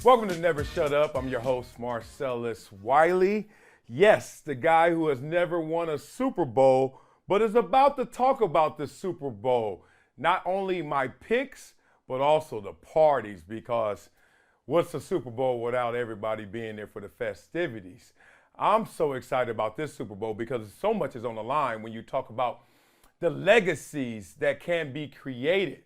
Welcome to Never Shut Up. I'm your host, Marcellus Wiley. Yes, the guy who has never won a Super Bowl, but is about to talk about the Super Bowl. Not only my picks, but also the parties, because what's a Super Bowl without everybody being there for the festivities? I'm so excited about this Super Bowl because so much is on the line when you talk about the legacies that can be created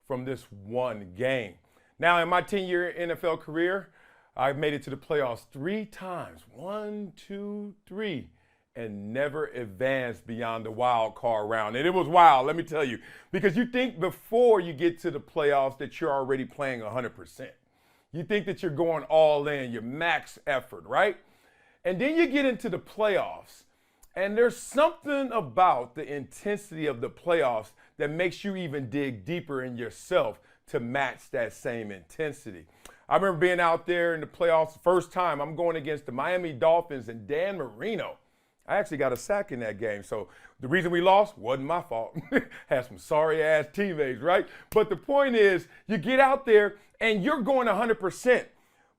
from this one game. Now, in my 10-year NFL career, I've made it to the playoffs 3 times, 1, 2, 3, and never advanced beyond the wild card round. And it was wild, let me tell you, because you think before you get to the playoffs that you're already playing 100%. You think that you're going all in, your max effort, right? And then you get into the playoffs, and there's something about the intensity of the playoffs that makes you even dig deeper in yourself to match that same intensity. I remember being out there in the playoffs the first time. I'm going against the Miami Dolphins and Dan Marino. I actually got a sack in that game. So the reason we lost wasn't my fault. Had some sorry ass teammates, right? But the point is, you get out there and you're going 100%.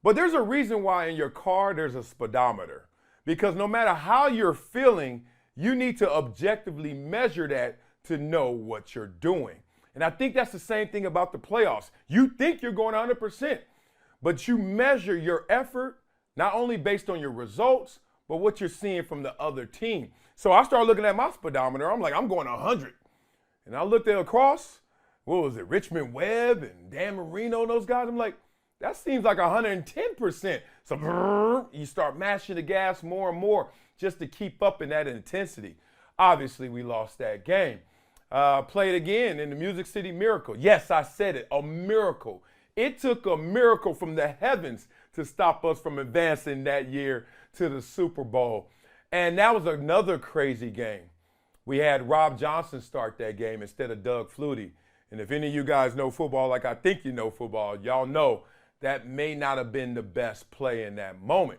But there's a reason why in your car there's a speedometer. Because no matter how you're feeling, you need to objectively measure that to know what you're doing. And I think that's the same thing about the playoffs. You think you're going 100%, but you measure your effort not only based on your results, but what you're seeing from the other team. So I started looking at my speedometer. I'm like, I'm going 100. And I looked at across, what was it, Richmond Webb and Dan Marino, those guys. I'm like, that seems like 110%. So you start mashing the gas more and more just to keep up in that intensity. Obviously, we lost that game. Played again in the Music City Miracle. Yes, I said it, a miracle. It took a miracle from the heavens to stop us from advancing that year to the Super Bowl. And that was another crazy game. We had Rob Johnson start that game instead of Doug Flutie. And if any of you guys know football like I think you know football, y'all know that may not have been the best play in that moment.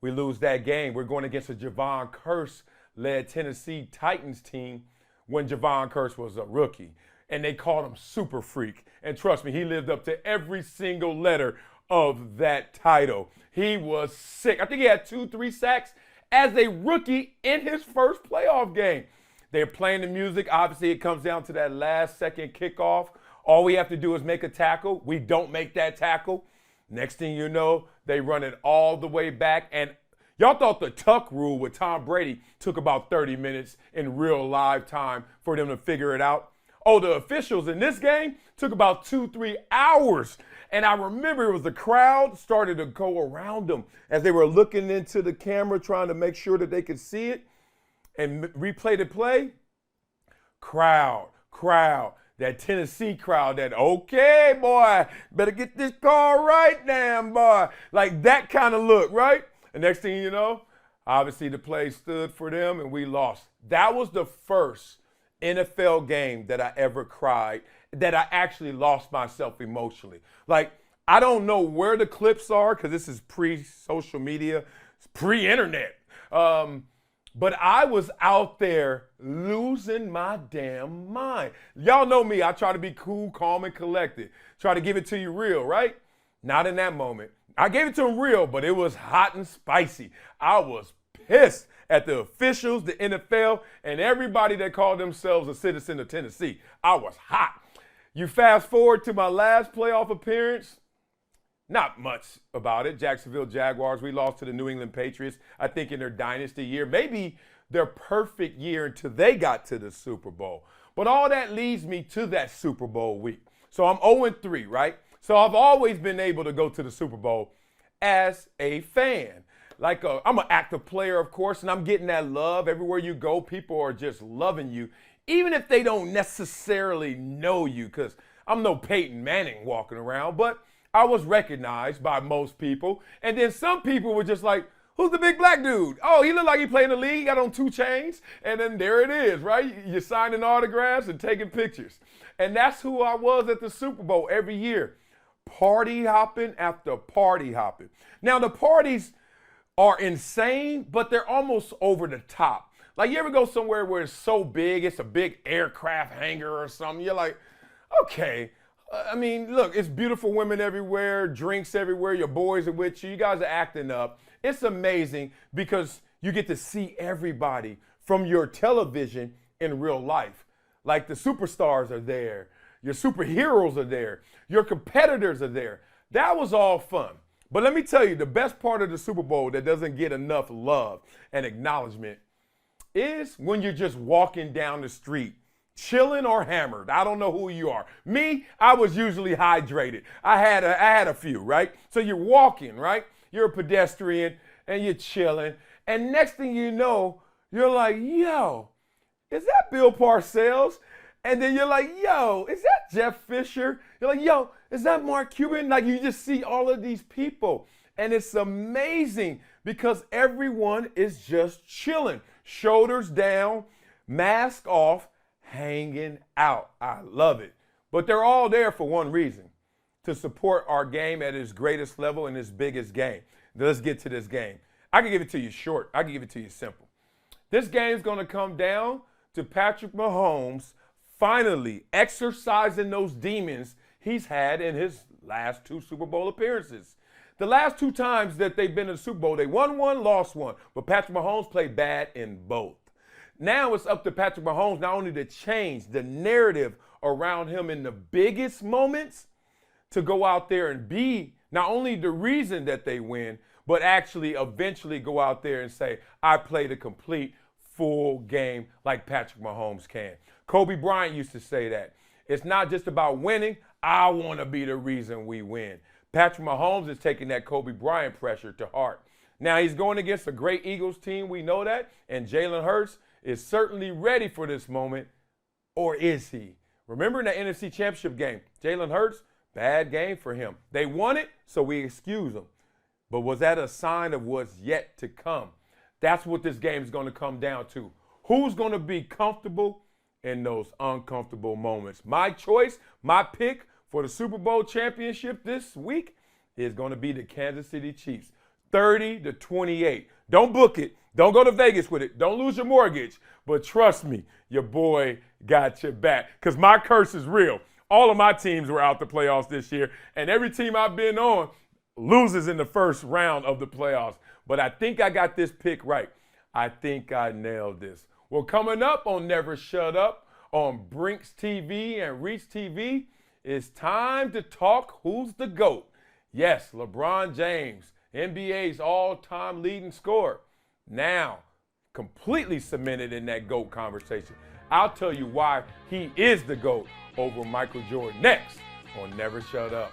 We lose that game. We're going against a Javon Curse-led Tennessee Titans team when Javon Curse was a rookie. And they called him Super Freak. And trust me, he lived up to every single letter of that title. He was sick. I think he had 2-3 sacks as a rookie in his first playoff game. They're playing the music. Obviously, it comes down to that last second kickoff. All we have to do is make a tackle. We don't make that tackle. Next thing you know, they run it all the way back. And y'all thought the tuck rule with Tom Brady took about 30 minutes in real live time for them to figure it out. Oh, the officials in this game took about 2-3 hours. And I remember it was the crowd started to go around them as they were looking into the camera trying to make sure that they could see it and replay the play. Crowd. That Tennessee crowd, that, okay, boy, better get this call right now, boy. Like that kind of look, right? And next thing you know, obviously the play stood for them and we lost. That was the first NFL game that I ever cried, that I actually lost myself emotionally. Like, I don't know where the clips are because this is pre-social media, it's pre-internet. But I was out there losing my damn mind. Y'all know me. I try to be cool, calm, and collected. Try to give it to you real, right? Not in that moment. I gave it to him real, but it was hot and spicy. I was pissed at the officials, the NFL, and everybody that called themselves a citizen of Tennessee. I was hot. You fast forward to my last playoff appearance, not much about it. Jacksonville Jaguars, we lost to the New England Patriots, I think in their dynasty year, maybe their perfect year until they got to the Super Bowl. But all that leads me to that Super Bowl week. So I'm 0-3, right? So I've always been able to go to the Super Bowl as a fan. Like I'm an active player, of course, and I'm getting that love. Everywhere you go, people are just loving you, even if they don't necessarily know you, because I'm no Peyton Manning walking around, but I was recognized by most people. And then some people were just like, who's the big black dude? Oh, he looked like he played in the league. He got on 2 chains. And then there it is, right? You're signing autographs and taking pictures. And that's who I was at the Super Bowl every year. Party hopping after party hopping. Now, the parties are insane, but they're almost over the top. Like, you ever go somewhere where it's so big, it's a big aircraft hangar or something? You're like, okay, I mean, look, it's beautiful women everywhere, drinks everywhere, your boys are with you, you guys are acting up. It's amazing because you get to see everybody from your television in real life. Like the superstars are there, your superheroes are there, your competitors are there. That was all fun. But let me tell you, the best part of the Super Bowl that doesn't get enough love and acknowledgement is when you're just walking down the street, chilling or hammered. I don't know who you are. Me, I was usually hydrated. I had a few, right? So you're walking, right? You're a pedestrian and you're chilling. And next thing you know, you're like, yo, is that Bill Parcells? And then you're like, yo, is that Jeff Fisher? You're like, yo, is that Mark Cuban? Like you just see all of these people. And it's amazing because everyone is just chilling, shoulders down, mask off, hanging out. I love it. But they're all there for one reason, to support our game at its greatest level and its biggest game. Let's get to this game. I can give it to you short. I can give it to you simple. This game's going to come down to Patrick Mahomes finally exercising those demons he's had in his last two Super Bowl appearances. The last two times that they've been in the Super Bowl, they won one, lost one. But Patrick Mahomes played bad in both. Now it's up to Patrick Mahomes not only to change the narrative around him in the biggest moments, to go out there and be not only the reason that they win, but actually eventually go out there and say, I played a complete full game like Patrick Mahomes can. Kobe Bryant used to say that. It's not just about winning. I want to be the reason we win. Patrick Mahomes is taking that Kobe Bryant pressure to heart. Now he's going against a great Eagles team. We know that. And Jalen Hurts is certainly ready for this moment. Or is he? Remember in the NFC Championship game, Jalen Hurts, bad game for him. They won it, so we excuse them. But was that a sign of what's yet to come? That's what this game is going to come down to. Who's going to be comfortable in those uncomfortable moments? My choice, my pick for the Super Bowl championship this week is going to be the Kansas City Chiefs. 30-28. Don't book it. Don't go to Vegas with it. Don't lose your mortgage. But trust me, your boy got your back. Because my curse is real. All of my teams were out the playoffs this year. And every team I've been on loses in the first round of the playoffs. But I think I got this pick right. I think I nailed this. Well, coming up on Never Shut Up on Brinks TV and Reach TV, it's time to talk who's the GOAT. Yes, LeBron James, NBA's all-time leading scorer. Now, completely cemented in that GOAT conversation. I'll tell you why he is the GOAT over Michael Jordan next on Never Shut Up.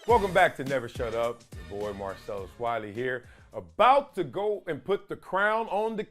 Welcome back to Never Shut Up. Your boy Marcellus Wiley here, about to go and put the crown on the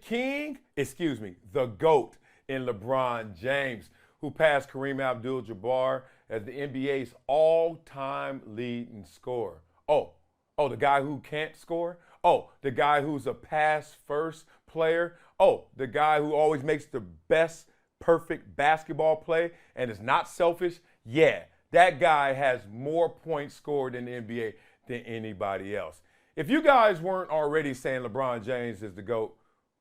the GOAT in LeBron James, who passed Kareem Abdul-Jabbar as the NBA's all-time leading scorer. Oh, the guy who can't score? Oh, the guy who's a pass-first player? Oh, the guy who always makes the best perfect basketball play and is not selfish? Yeah. That guy has more points scored in the NBA than anybody else. If you guys weren't already saying LeBron James is the GOAT,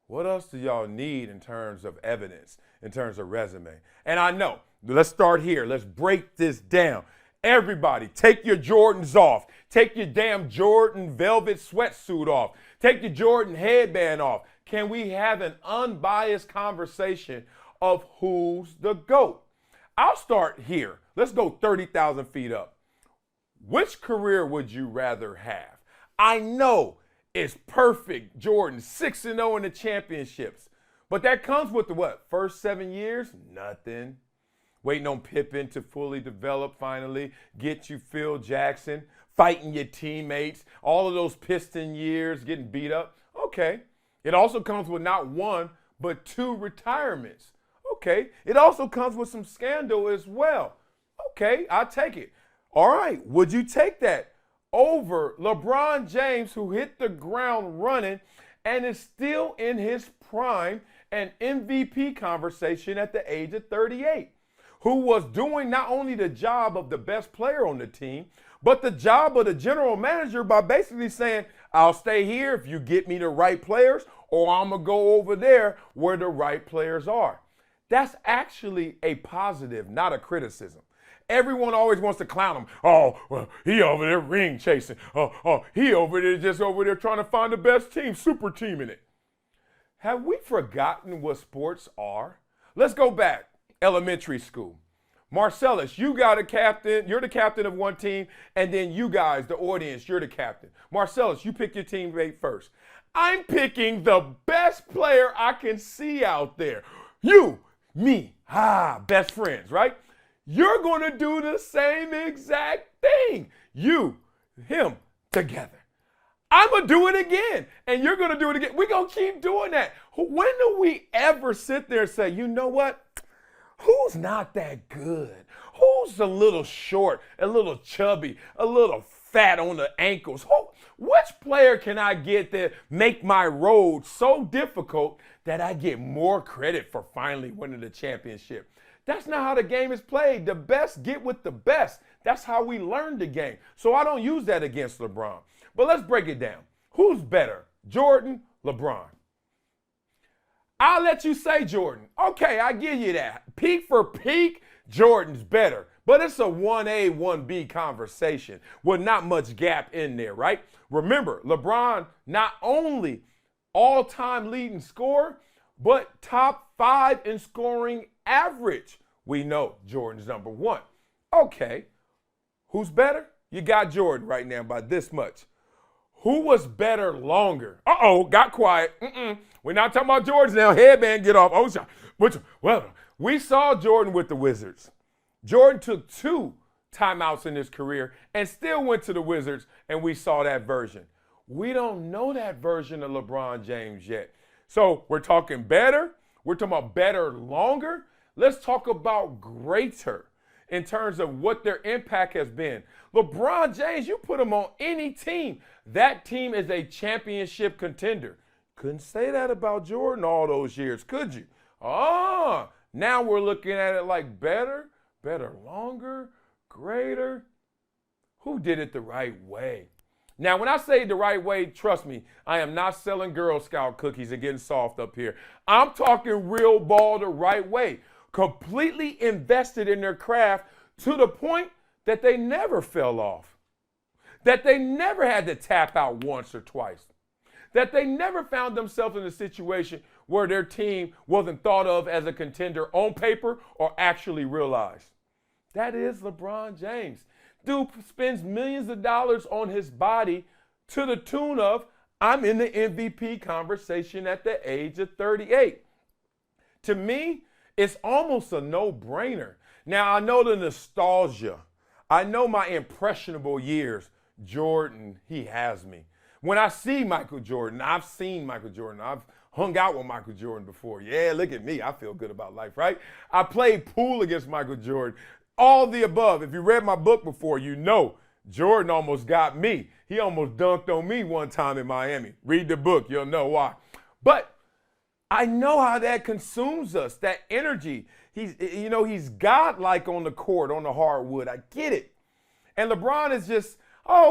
what else do y'all need in terms of evidence, in terms of resume? And I know, let's start here. Let's break this down. Everybody, take your Jordans off. Take your damn Jordan velvet sweatsuit off. Take your Jordan headband off. Can we have an unbiased conversation of who's the GOAT? I'll start here. Let's go 30,000 feet up. Which career would you rather have? I know it's perfect, Jordan, 6-0 in the championships. But that comes with the what? First 7 years? Nothing. Waiting on Pippen to fully develop finally, get you Phil Jackson, fighting your teammates, all of those Piston years, getting beat up. Okay. It also comes with not one, but 2 retirements. Okay. It also comes with some scandal as well. Okay, I'll take it. All right, would you take that over LeBron James, who hit the ground running and is still in his prime and MVP conversation at the age of 38, who was doing not only the job of the best player on the team, but the job of the general manager by basically saying, I'll stay here if you get me the right players, or I'm going to go over there where the right players are. That's actually a positive, not a criticism. Everyone always wants to clown him. Oh, well, he over there ring chasing. He over there just over there trying to find the best team, super teaming it. Have we forgotten what sports are? Let's go back. Elementary school. Marcellus, you got a captain. You're the captain of one team, and then you guys, the audience, you're the captain. Marcellus, you pick your teammate first. I'm picking the best player I can see out there. You, me, best friends, right? You're going to do the same exact thing. You, him, together. I'm going to do it again, and you're going to do it again. We're going to keep doing that. When do we ever sit there and say, you know what? Who's not that good? Who's a little short, a little chubby, a little fat on the ankles? Which player can I get that make my road so difficult that I get more credit for finally winning the championship? That's not how the game is played. The best get with the best. That's how we learn the game. So I don't use that against LeBron. But let's break it down. Who's better, Jordan, LeBron? I'll let you say Jordan. Okay, I give you that. Peak for peak, Jordan's better. But it's a 1A, 1B conversation with not much gap in there, right? Remember, LeBron not only all-time leading scorer, but top 5 in scoring average. We know Jordan's number 1. Okay, who's better? You got Jordan right now by this much. Who was better longer? Got quiet. We're not talking about Jordan now. Headband, get off. Well, we saw Jordan with the Wizards. Jordan took 2 timeouts in his career and still went to the Wizards, and we saw that version. We don't know that version of LeBron James yet. So we're talking better. We're talking about better longer. Let's talk about greater in terms of what their impact has been. LeBron James, you put him on any team, that team is a championship contender. Couldn't say that about Jordan all those years, could you? Now we're looking at it like better longer, greater. Who did it the right way? Now, when I say the right way, trust me, I am not selling Girl Scout cookies and getting soft up here. I'm talking real ball the right way. Completely invested in their craft to the point that they never fell off, that they never had to tap out once or twice, that they never found themselves in a situation where their team wasn't thought of as a contender on paper or actually realized. That is LeBron James. Dude spends millions of dollars on his body to the tune of, I'm in the MVP conversation at the age of 38. To me, it's almost a no-brainer. Now, I know the nostalgia. I know my impressionable years. Jordan, he has me. When I see Michael Jordan, I've seen Michael Jordan. I've hung out with Michael Jordan before. Yeah, look at me. I feel good about life, right? I played pool against Michael Jordan. All the above. If you read my book before, you know Jordan almost got me. He almost dunked on me one time in Miami. Read the book. You'll know why. But I know how that consumes us, that energy. He's godlike on the court, on the hardwood. I get it. And LeBron is just,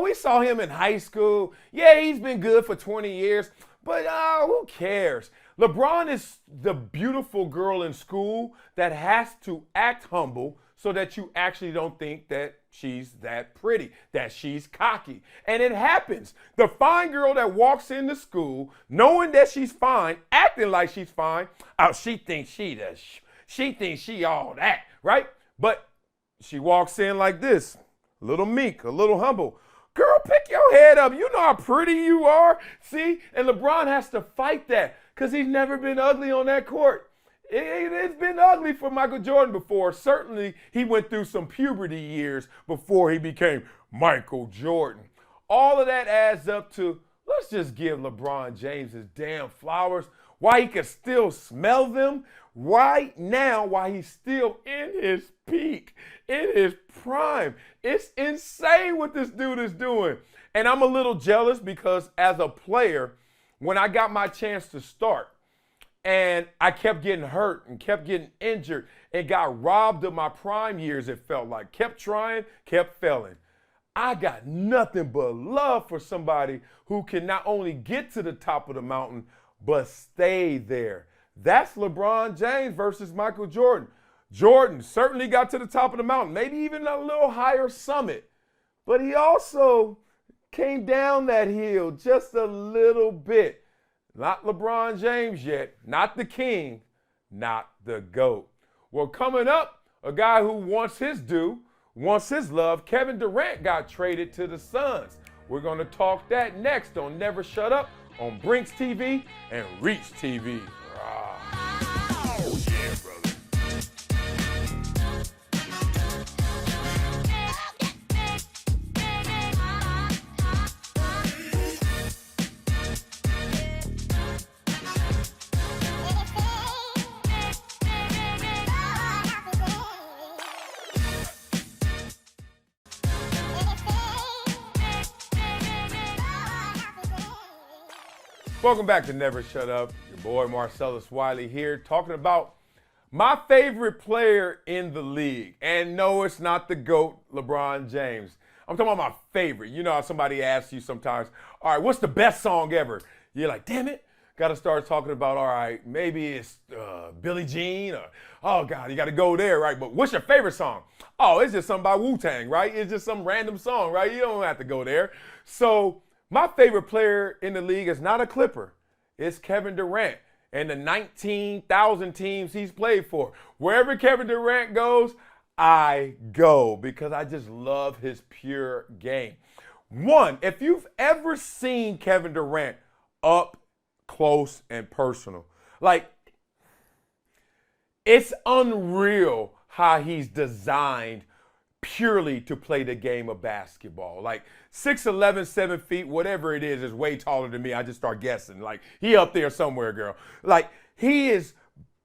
we saw him in high school. Yeah, he's been good for 20 years, but who cares? LeBron is the beautiful girl in school that has to act humble so that you actually don't think that she's that pretty, that she's cocky. And it happens. The fine girl that walks into school, knowing that she's fine, acting like she's fine, she thinks she all that, right? But she walks in like this, a little meek, a little humble. Girl, pick your head up. You know how pretty you are. See? And LeBron has to fight that because he's never been ugly on that court. It's been ugly for Michael Jordan before. Certainly, he went through some puberty years before he became Michael Jordan. All of that adds up to, let's just give LeBron James his damn flowers while he can still smell them right now, while he's still in his peak, in his prime. It's insane what this dude is doing. And I'm a little jealous because as a player, when I got my chance to start. And I kept getting hurt and kept getting injured and got robbed of my prime years, it felt like. Kept trying, kept failing. I got nothing but love for somebody who can not only get to the top of the mountain, but stay there. That's LeBron James versus Michael Jordan. Jordan certainly got to the top of the mountain, maybe even a little higher summit, but he also came down that hill just a little bit. Not LeBron James yet, not the king, not the GOAT. Well, coming up, a guy who wants his due, wants his love, Kevin Durant got traded to the Suns. We're going to talk that next on Never Shut Up on Brinks TV and Reach TV. Oh, yeah, brother. Welcome back to Never Shut Up. Your boy Marcellus Wiley here talking about my favorite player in the league. And no, it's not the GOAT, LeBron James. I'm talking about my favorite. You know how somebody asks you sometimes, all right, what's the best song ever? You're like, damn it. Got to start talking about, all right, maybe it's Billie Jean or, oh, God, you got to go there, right? But what's your favorite song? Oh, it's just something by Wu-Tang, right? It's just some random song, right? You don't have to go there. So my favorite player in the league is not a Clipper. It's Kevin Durant and the 19,000 teams he's played for. Wherever Kevin Durant goes, I go because I just love his pure game. One, if you've ever seen Kevin Durant up close and personal, like, it's unreal how he's designed purely to play the game of basketball. Like 6'11", 7 feet, whatever it is way taller than me. I just start guessing. Like, he up there somewhere, girl. Like, he is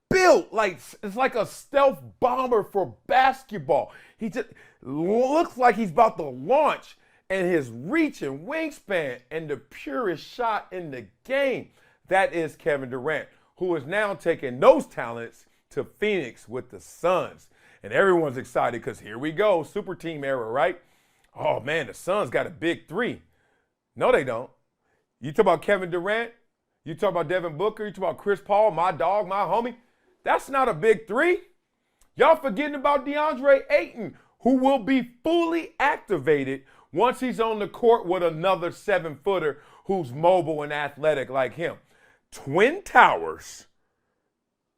built like it's like a stealth bomber for basketball. He just looks like he's about to launch, and his reach and wingspan and the purest shot in the game. That is Kevin Durant, who is now taking those talents to Phoenix with the Suns. And everyone's excited because here we go, super team era, right? Oh, man, the Suns got a big three. No, they don't. You talk about Kevin Durant, you talk about Devin Booker, you talk about Chris Paul, my dog, my homie. That's not a big three. Y'all forgetting about DeAndre Ayton, who will be fully activated once he's on the court with another 7-footer who's mobile and athletic like him. Twin Towers,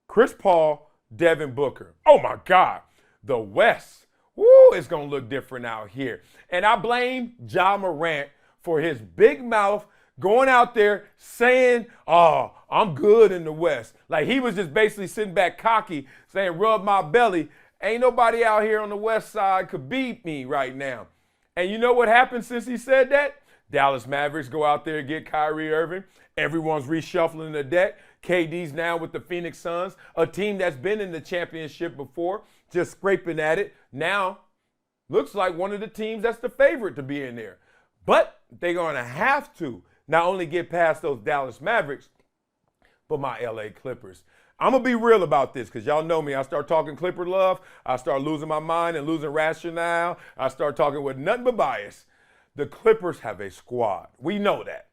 Chris Paul, Devin Booker. Oh, my God. The West, woo, it's going to look different out here. And I blame Ja Morant for his big mouth going out there saying, oh, I'm good in the West. Like, he was just basically sitting back cocky saying, rub my belly. Ain't nobody out here on the West side could beat me right now. And you know what happened since he said that? Dallas Mavericks go out there and get Kyrie Irving. Everyone's reshuffling the deck. KD's now with the Phoenix Suns, a team that's been in the championship before, just scraping at it. Now, looks like one of the teams that's the favorite to be in there. But they're going to have to not only get past those Dallas Mavericks, but my LA Clippers. I'm going to be real about this because y'all know me. I start talking Clipper love. I start losing my mind and losing rationale. I start talking with nothing but bias. The Clippers have a squad. We know that.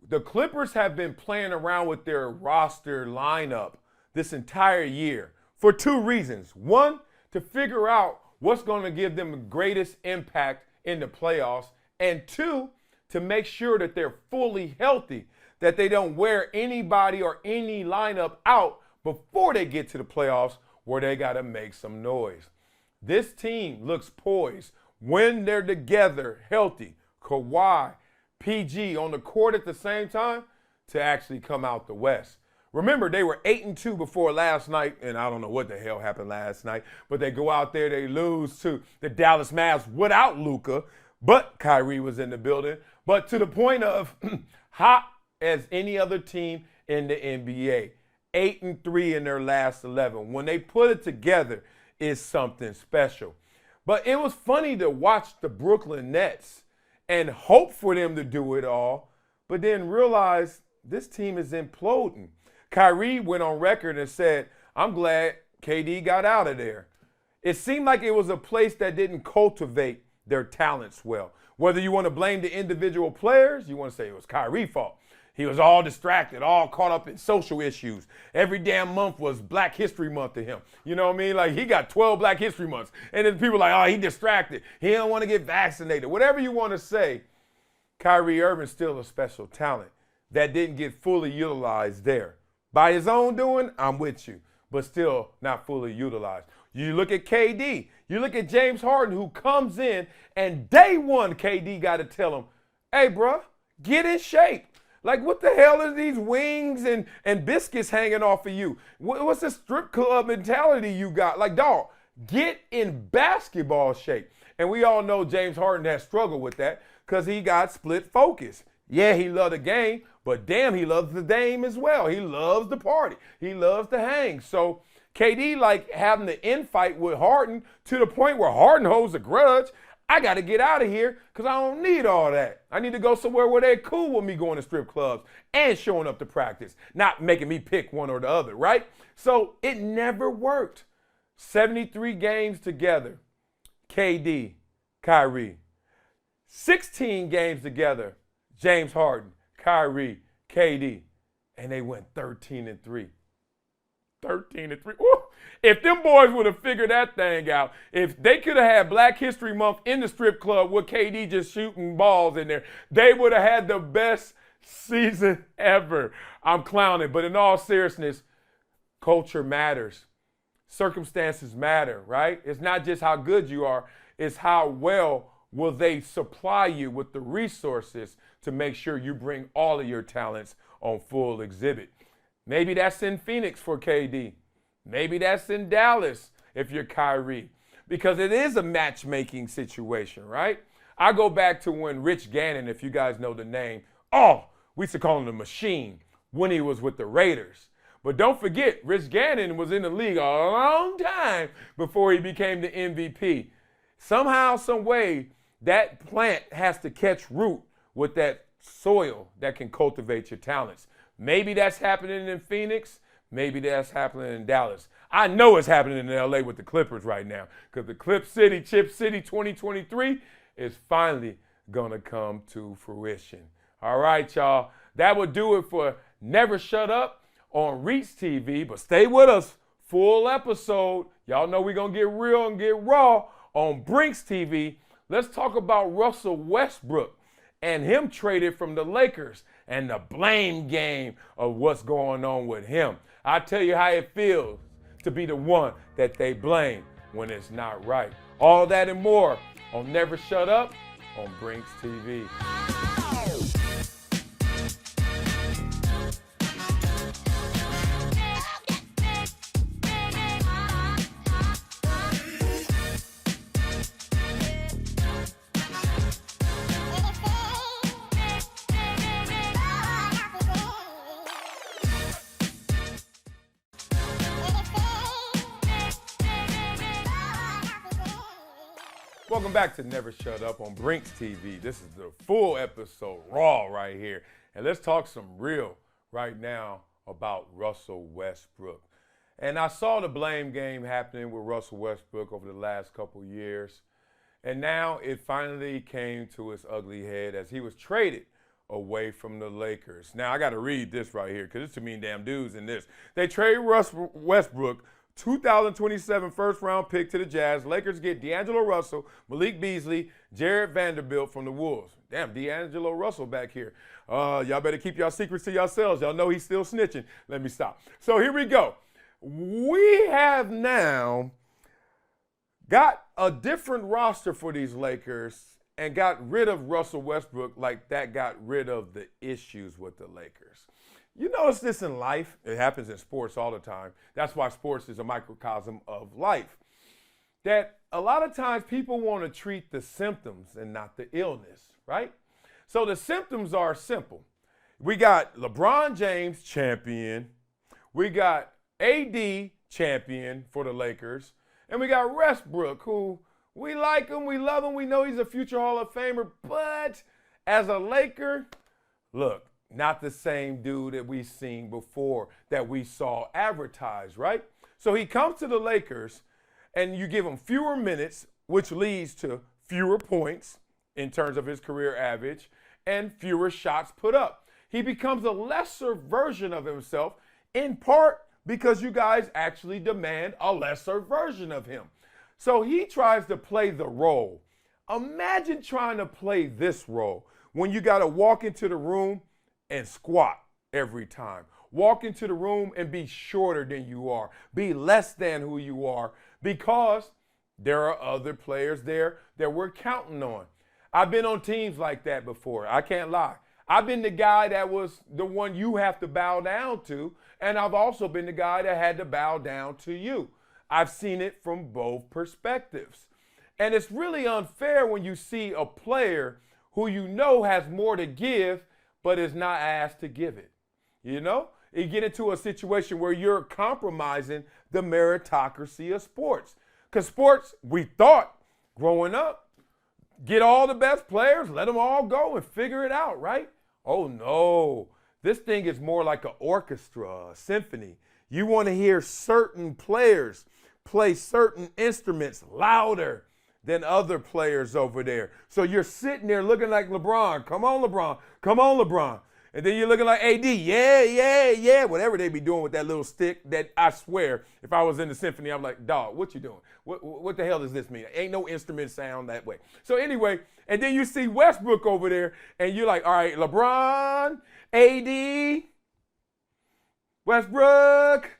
The Clippers have been playing around with their roster lineup this entire year for two reasons. One, to figure out what's going to give them the greatest impact in the playoffs. And two, to make sure that they're fully healthy, that they don't wear anybody or any lineup out before they get to the playoffs where they got to make some noise. This team looks poised when they're together, healthy, Kawhi, PG on the court at the same time to actually come out the West. Remember, they were 8-2 before last night, and I don't know what the hell happened last night, but they go out there, they lose to the Dallas Mavs without Luka, but Kyrie was in the building. But to the point of hot as any other team in the NBA, 8-3 in their last 11. When they put it together, it's something special. But it was funny to watch the Brooklyn Nets and hope for them to do it all, but then realize this team is imploding. Kyrie went on record and said, I'm glad KD got out of there. It seemed like it was a place that didn't cultivate their talents well. Whether you want to blame the individual players, you want to say it was Kyrie's fault. He was all distracted, all caught up in social issues. Every damn month was Black History Month to him. You know what I mean? Like, he got 12 Black History Months. And then people are like, oh, he distracted. He don't want to get vaccinated. Whatever you want to say, Kyrie Irving's still a special talent that didn't get fully utilized there. By his own doing, I'm with you, but still not fully utilized. You look at KD. You look at James Harden, who comes in, and day one, KD got to tell him, hey, bro, get in shape. Like, what the hell are these wings and biscuits hanging off of you? What's the strip club mentality you got? Like, dog, get in basketball shape. And we all know James Harden has struggled with that because he got split focus. Yeah, he loved the game, but damn, he loves the dame as well. He loves the party. He loves to hang. So KD like having the infight with Harden to the point where Harden holds a grudge. I got to get out of here because I don't need all that. I need to go somewhere where they're cool with me going to strip clubs and showing up to practice, not making me pick one or the other, right? So it never worked. 73 games together, KD, Kyrie. 16 games together, James Harden, Kyrie, KD. And they went 13-3. 13-3. Woo! If them boys would have figured that thing out, if they could have had Black History Month in the strip club with KD just shooting balls in there, they would have had the best season ever. I'm clowning, but in all seriousness, culture matters. Circumstances matter, right? It's not just how good you are, it's how well will they supply you with the resources to make sure you bring all of your talents on full exhibit. Maybe that's in Phoenix for KD. Maybe that's in Dallas if you're Kyrie, because it is a matchmaking situation, right? I go back to when Rich Gannon, if you guys know the name, we used to call him the Machine when he was with the Raiders. But don't forget, Rich Gannon was in the league a long time before he became the MVP. Somehow, some way, that plant has to catch root with that soil that can cultivate your talents. Maybe that's happening in Phoenix. Maybe that's happening in Dallas. I know it's happening in LA with the Clippers right now because the Chip City 2023 is finally going to come to fruition. All right, y'all. That would do it for Never Shut Up on Reach TV, but stay with us. Full episode. Y'all know we're going to get real and get raw on Brinks TV. Let's talk about Russell Westbrook and him traded from the Lakers and the blame game of what's going on with him. I'll tell you how it feels to be the one that they blame when it's not right. All that and more on Never Shut Up on Brinks TV. Welcome back to Never Shut Up on Brinks TV. This is the full episode, raw right here. And let's talk some real right now about Russell Westbrook. And I saw the blame game happening with Russell Westbrook over the last couple years. And now it finally came to its ugly head as he was traded away from the Lakers. Now I got to read this right here because it's too many damn dudes in this. They trade Russell Westbrook 2027 first-round pick to the Jazz. Lakers get D'Angelo Russell, Malik Beasley, Jared Vanderbilt from the Wolves. Damn, D'Angelo Russell back here. Y'all better keep y'all secrets to yourselves. Y'all know he's still snitching. Let me stop. So here we go. We have now got a different roster for these Lakers and got rid of Russell Westbrook like that got rid of the issues with the Lakers. You notice this in life. It happens in sports all the time. That's why sports is a microcosm of life. That a lot of times people want to treat the symptoms and not the illness, right? So the symptoms are simple. We got LeBron James, champion. We got AD, champion for the Lakers. And we got Westbrook, who we like him, we love him, we know he's a future Hall of Famer. But as a Laker, look, not the same dude that we seen before that we saw advertised, right? So he comes to the Lakers and you give him fewer minutes, which leads to fewer points in terms of his career average and fewer shots put up. He becomes a lesser version of himself, in part because you guys actually demand a lesser version of him. So he tries to play the role. Imagine trying to play this role when you got to walk into the room and squat every time. Walk into the room and be shorter than you are. Be less than who you are because there are other players there that we're counting on. I've been on teams like that before. I can't lie. I've been the guy that was the one you have to bow down to, and I've also been the guy that had to bow down to you. I've seen it from both perspectives. And it's really unfair when you see a player who you know has more to give, but is not asked to give it. You know? You get into a situation where you're compromising the meritocracy of sports. Because sports, we thought growing up, get all the best players, let them all go and figure it out, right? Oh no, this thing is more like an orchestra, a symphony. You want to hear certain players play certain instruments louder than other players over there. So you're sitting there looking like LeBron. Come on, LeBron. Come on, LeBron. And then you're looking like AD. Yeah. Whatever they be doing with that little stick that I swear, if I was in the symphony, I'm like, dog, what you doing? What the hell does this mean? Ain't no instrument sound that way. So anyway, and then you see Westbrook over there, and you're like, all right, LeBron, AD, Westbrook,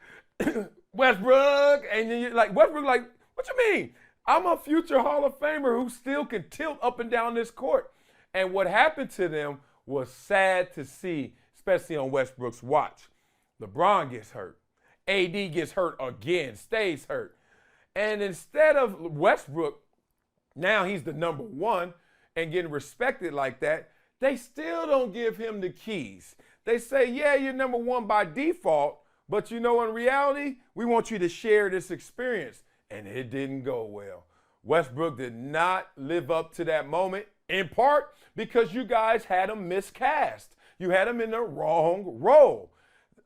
Westbrook. And then you're like, Westbrook, like, what you mean? I'm a future Hall of Famer who still can tilt up and down this court. And what happened to them was sad to see, especially on Westbrook's watch. LeBron gets hurt. AD gets hurt again, stays hurt. And instead of Westbrook, now he's the number one and getting respected like that, they still don't give him the keys. They say, yeah, you're number one by default, but you know, in reality, we want you to share this experience. And it didn't go well. Westbrook did not live up to that moment, in part because you guys had him miscast. You had him in the wrong role.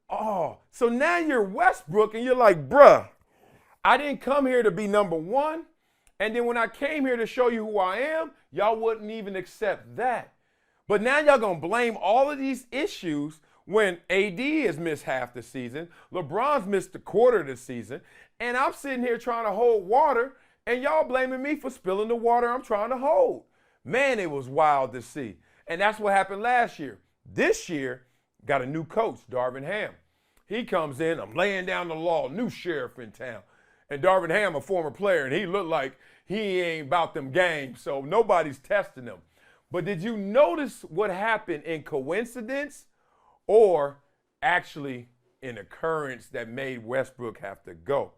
Oh, so now you're Westbrook and you're like, bruh, I didn't come here to be number one. And then when I came here to show you who I am, y'all wouldn't even accept that. But now y'all gonna blame all of these issues when AD has missed half the season, LeBron's missed a quarter of the season, and I'm sitting here trying to hold water, and y'all blaming me for spilling the water I'm trying to hold. Man, it was wild to see. And that's what happened last year. This year, got a new coach, Darvin Ham. He comes in, I'm laying down the law, new sheriff in town. And Darvin Ham, a former player, and he looked like he ain't about them games, so nobody's testing him. But did you notice what happened in coincidence or actually an occurrence that made Westbrook have to go?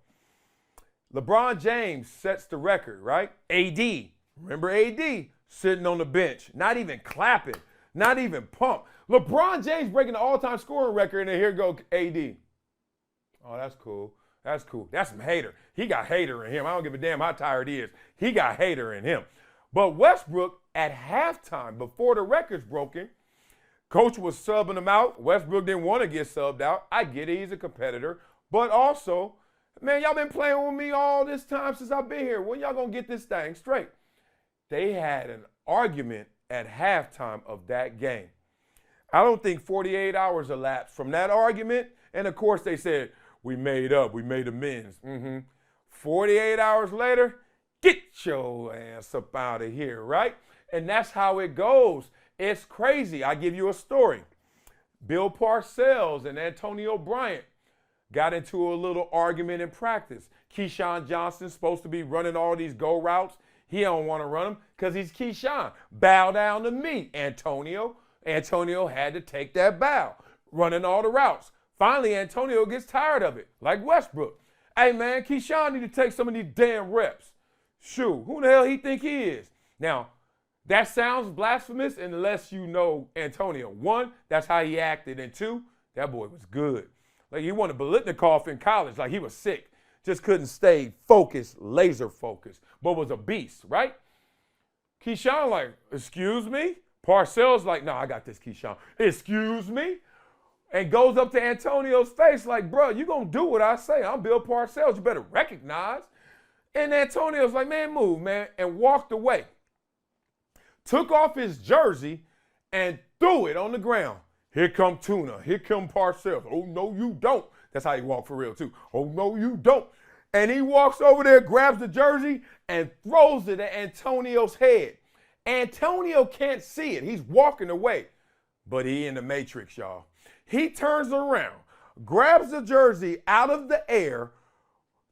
LeBron James sets the record, right? AD, remember AD, sitting on the bench, not even clapping, not even pumped. LeBron James breaking the all-time scoring record, and then here go AD. Oh, that's cool. That's cool. That's some hater. He got hater in him. I don't give a damn how tired he is. He got hater in him. But Westbrook, at halftime, before the record's broken, coach was subbing him out. Westbrook didn't want to get subbed out. I get it. He's a competitor. But also, man, y'all been playing with me all this time since I've been here. When y'all going to get this thing straight? They had an argument at halftime of that game. I don't think 48 hours elapsed from that argument. And, of course, they said, we made up. We made amends. 48 hours later, get your ass up out of here, right? And that's how it goes. It's crazy. I give you a story. Bill Parcells and Antonio Bryant got into a little argument in practice. Keyshawn Johnson's supposed to be running all these go routes. He don't want to run them because he's Keyshawn. Bow down to me, Antonio. Antonio had to take that bow, running all the routes. Finally, Antonio gets tired of it, like Westbrook. Hey, man, Keyshawn need to take some of these damn reps. Shoot, who the hell he think he is? Now, that sounds blasphemous unless you know Antonio. One, that's how he acted. And two, that boy was good. Like he wanted Biletnikoff in college, like he was sick. Just couldn't stay focused, laser focused, but was a beast, right? Keyshawn like, excuse me? Parcells like, no, I got this, Keyshawn. Excuse me? And goes up to Antonio's face like, bro, you going to do what I say. I'm Bill Parcells. You better recognize. And Antonio's like, man, move, man, and walked away. Took off his jersey and threw it on the ground. Here come Tuna. Here come Parcells. Oh, no, you don't. That's how he walked for real, too. Oh, no, you don't. And he walks over there, grabs the jersey, and throws it at Antonio's head. Antonio can't see it. He's walking away. But he in the Matrix, y'all. He turns around, grabs the jersey out of the air,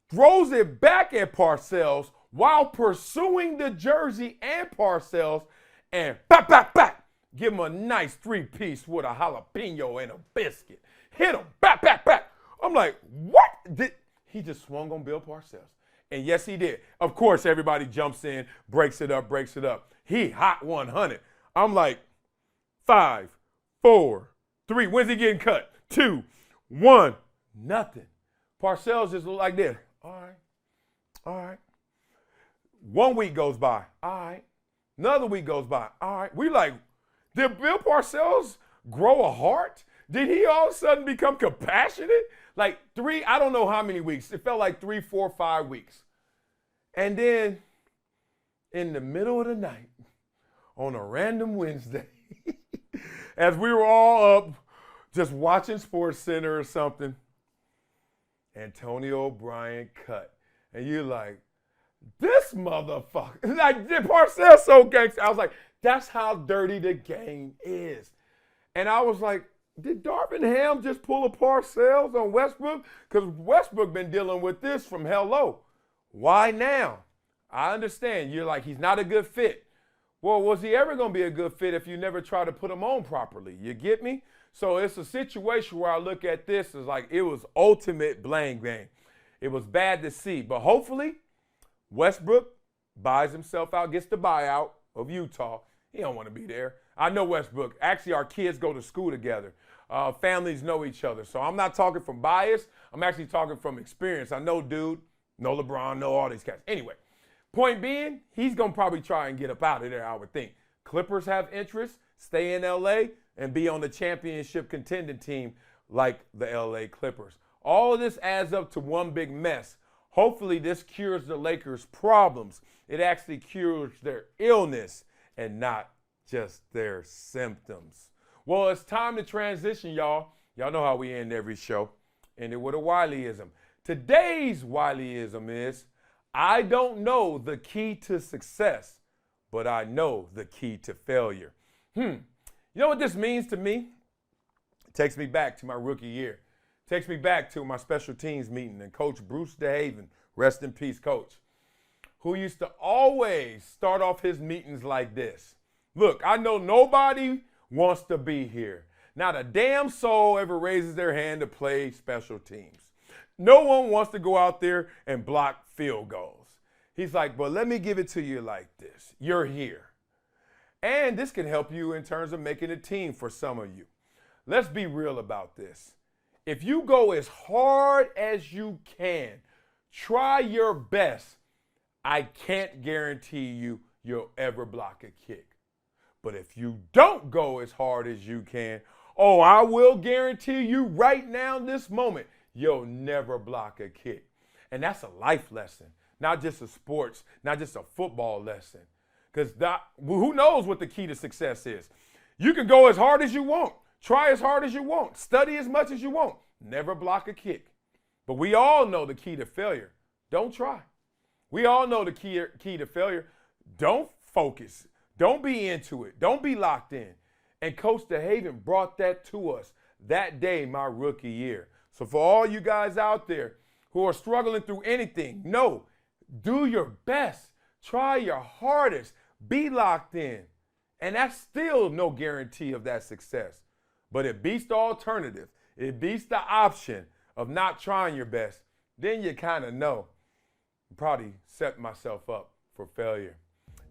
throws it back at Parcells while pursuing the jersey and Parcells, and back, give him a nice 3-piece with a jalapeno and a biscuit. Hit him, back. I'm like, what? He just swung on Bill Parcells. And yes, he did. Of course, everybody jumps in, breaks it up. He hot 100. I'm like, 5, 4, 3. When's he getting cut? 2, 1, nothing. Parcells just look like this. All right. 1 week goes by. All right. Another week goes by. All right. We like, did Bill Parcells grow a heart? Did he all of a sudden become compassionate? Like I don't know how many weeks. It felt like 3, 4, 5 weeks. And then in the middle of the night, on a random Wednesday, as we were all up just watching Sports Center or something, Antonio O'Brien cut. And you're like, this motherfucker. Like, Parcells so gangster. I was like, that's how dirty the game is. And I was like, did Darvin Ham just pull a Parcells on Westbrook? Because Westbrook been dealing with this from hello. Why now? I understand. You're like, he's not a good fit. Well, was he ever going to be a good fit if you never try to put him on properly? You get me? So it's a situation where I look at this as like it was ultimate blame game. It was bad to see. But hopefully, Westbrook buys himself out, gets the buyout of Utah. He don't want to be there. I know Westbrook. Actually, our kids go to school together. Families know each other. So I'm not talking from bias. I'm actually talking from experience. I know dude, know LeBron, know all these guys. Anyway, point being, he's going to probably try and get up out of there, I would think. Clippers have interest, stay in L.A., and be on the championship contending team like the L.A. Clippers. All of this adds up to one big mess. Hopefully this cures the Lakers' problems. It actually cures their illness and not just their symptoms. Well, it's time to transition, y'all. Y'all know how we end every show. End it with a Wileyism. Today's Wileyism is, I don't know the key to success, but I know the key to failure. You know what this means to me? It takes me back to my rookie year. It takes me back to my special teams meeting and Coach Bruce DeHaven, rest in peace, Coach, who used to always start off his meetings like this. Look, I know nobody wants to be here. Not a damn soul ever raises their hand to play special teams. No one wants to go out there and block field goals. He's like, but let me give it to you like this. You're here. And this can help you in terms of making a team for some of you. Let's be real about this. If you go as hard as you can, try your best, I can't guarantee you'll ever block a kick. But if you don't go as hard as you can, I will guarantee you right now, this moment, you'll never block a kick. And that's a life lesson, not just a sports, not just a football lesson. Because who knows what the key to success is? You can go as hard as you want, try as hard as you want, study as much as you want, never block a kick. But we all know the key to failure. Don't try. We all know the key to failure. Don't focus. Don't be into it. Don't be locked in. And Coach DeHaven brought that to us that day, my rookie year. So for all you guys out there who are struggling through anything, no, do your best. Try your hardest. Be locked in. And that's still no guarantee of that success. But it beats the alternative. It beats the option of not trying your best. Then you kind of know. Probably set myself up for failure.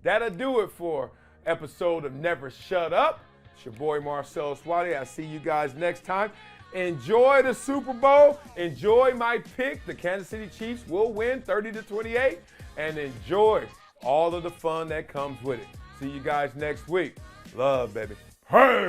That'll do it for episode of Never Shut Up. It's your boy Marcellus Wiley. I'll see you guys next time. Enjoy the Super Bowl. Enjoy my pick. The Kansas City Chiefs will win 30-28. And enjoy all of the fun that comes with it. See you guys next week. Love, baby. Hey!